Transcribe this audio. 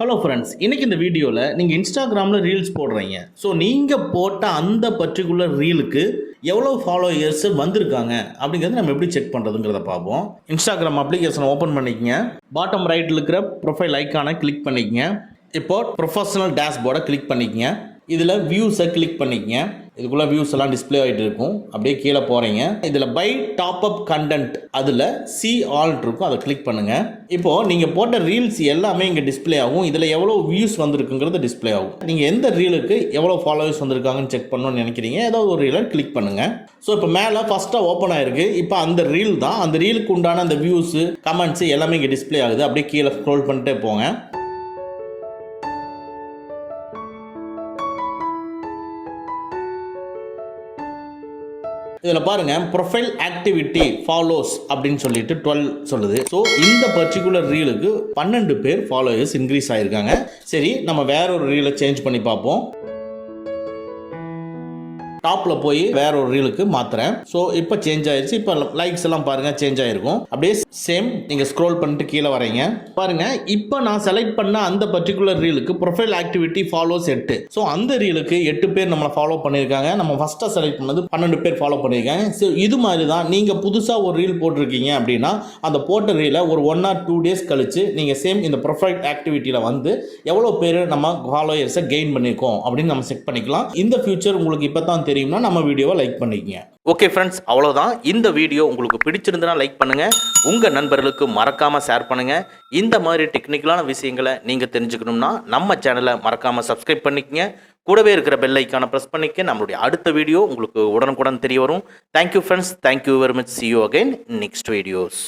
Hello friends, இன்னைக்கு இந்த வீடியோவில் நீங்கள் இன்ஸ்டாகிராமில் ரீல்ஸ் போடுறீங்க. ஸோ நீங்கள் போட்ட அந்த பர்டிகுலர் ரீலுக்கு எவ்வளோ ஃபாலோயர்ஸ் வந்திருக்காங்க அப்படிங்கிறத நம்ம எப்படி செக் பண்ணுறதுங்கிறத பார்ப்போம். இன்ஸ்டாகிராம் அப்ளிகேஷனை ஓப்பன் பண்ணிக்கங்க. பாட்டம் ரைட்டில் இருக்கிற ப்ரொஃபைல் ஐக்கானை கிளிக் பண்ணிக்கங்க. இப்போ ப்ரொஃபஷனல் டேஷ்போர்டை கிளிக் பண்ணிக்கங்க. இதில் வியூஸை கிளிக் பண்ணிக்கங்க. இதுக்குள்ளே வியூஸ் எல்லாம் டிஸ்பிளே ஆகிட்டு இருக்கும். அப்படியே கீழே போகிறீங்க. இதில் பை டாப் அப் கண்டென்ட் அதில் சி ஆல் இருக்கும், அதை கிளிக் பண்ணுங்கள். இப்போது நீங்கள் போட்ட ரீல்ஸ் எல்லாமே இங்கே டிஸ்பிளே ஆகும். இதில் எவ்வளோ வியூஸ் வந்திருக்குங்கிறது டிஸ்பிளே ஆகும். நீங்கள் எந்த ரீலுக்கு எவ்வளோ ஃபாலோவர்ஸ் வந்திருக்காங்கன்னு செக் பண்ணணும்னு நினைக்கிறீங்க, ஏதாவது ஒரு ரீலை கிளிக் பண்ணுங்கள். ஸோ இப்போ மேலே ஃபஸ்ட்டாக ஓப்பன் ஆகிருக்கு. இப்போ அந்த ரீல் தான், அந்த ரீலுக்கு உண்டான அந்த வியூஸு கமெண்ட்ஸு எல்லாமே இங்கே டிஸ்பிளே ஆகுது. அப்படியே கீழே ஸ்க்ரோல் பண்ணிட்டே போங்க. இதில் பாருங்கள், ப்ரொஃபைல் ஆக்டிவிட்டி ஃபாலோஸ் அப்படின்னு சொல்லிட்டு 12 சொல்லுது. ஸோ இந்த பர்டிகுலர் ரீலுக்கு 12 பேர் ஃபாலோயர்ஸ் இன்க்ரீஸ் ஆகிருக்காங்க. சரி, நம்ம வேற ஒரு ரீலை சேஞ்ச் பண்ணி பார்ப்போம். டாப்பில் போய் வேற ஒரு ரீலுக்கு மாற்றுறேன். ஸோ இப்போ சேஞ்ச் ஆயிடுச்சு. இப்போ லைக்ஸ் எல்லாம் பாருங்கள் சேஞ்ச் ஆகிருக்கும். அப்படியே சேம் நீங்கள் ஸ்க்ரோல் பண்ணிட்டு கீழே வரீங்க. பாருங்கள், இப்போ நான் செலக்ட் பண்ண அந்த பர்டிகுலர் ரீலுக்கு ப்ரொஃபைல் ஆக்டிவிட்டி ஃபாலோஸ் 8. ஸோ அந்த ரீலுக்கு 8 பேர் நம்மளை ஃபாலோ பண்ணியிருக்காங்க. நம்ம ஃபஸ்ட்டாக செலக்ட் பண்ணது 12 பேர் ஃபாலோ பண்ணியிருக்காங்க. ஸோ இது மாதிரி தான் நீங்கள் புதுசாக ஒரு ரீல் போட்டிருக்கீங்க அப்படின்னா அந்த போட்ட ரீலை ஒரு 1 or 2 days கழிச்சு நீங்கள் சேம் இந்த ப்ரொஃபைல் ஆக்டிவிட்டியில் வந்து எவ்வளோ பேர் நம்ம ஃபாலோயர்ஸை கெயின் பண்ணியிருக்கோம் அப்படின்னு நம்ம செக் பண்ணிக்கலாம். இந்த ஃபியூச்சர் உங்களுக்கு இப்போ தான் தெரியும்னா நம்ம வீடியோவை லைக் பண்ணிக்கங்க. ஓகே ஃப்ரெண்ட்ஸ், அவ்வளோதான். இந்த வீடியோ உங்களுக்கு பிடிச்சிருந்தனா லைக் பண்ணுங்கள். உங்கள் நண்பர்களுக்கு மறக்காமல் ஷேர் பண்ணுங்கள். இந்த மாதிரி டெக்னிக்கலான விஷயங்களை நீங்கள் தெரிஞ்சுக்கணும்னா நம்ம சேனலை மறக்காமல் சப்ஸ்கிரைப் பண்ணிக்கங்க. கூடவே இருக்கிற பெல் ஐக்கானை ப்ரெஸ் பண்ணிக்க. நம்மளுடைய அடுத்த வீடியோ உங்களுக்கு உடனுக்குடன் தெரிய வரும். Thank you friends, thank you very much. see you again in next videos.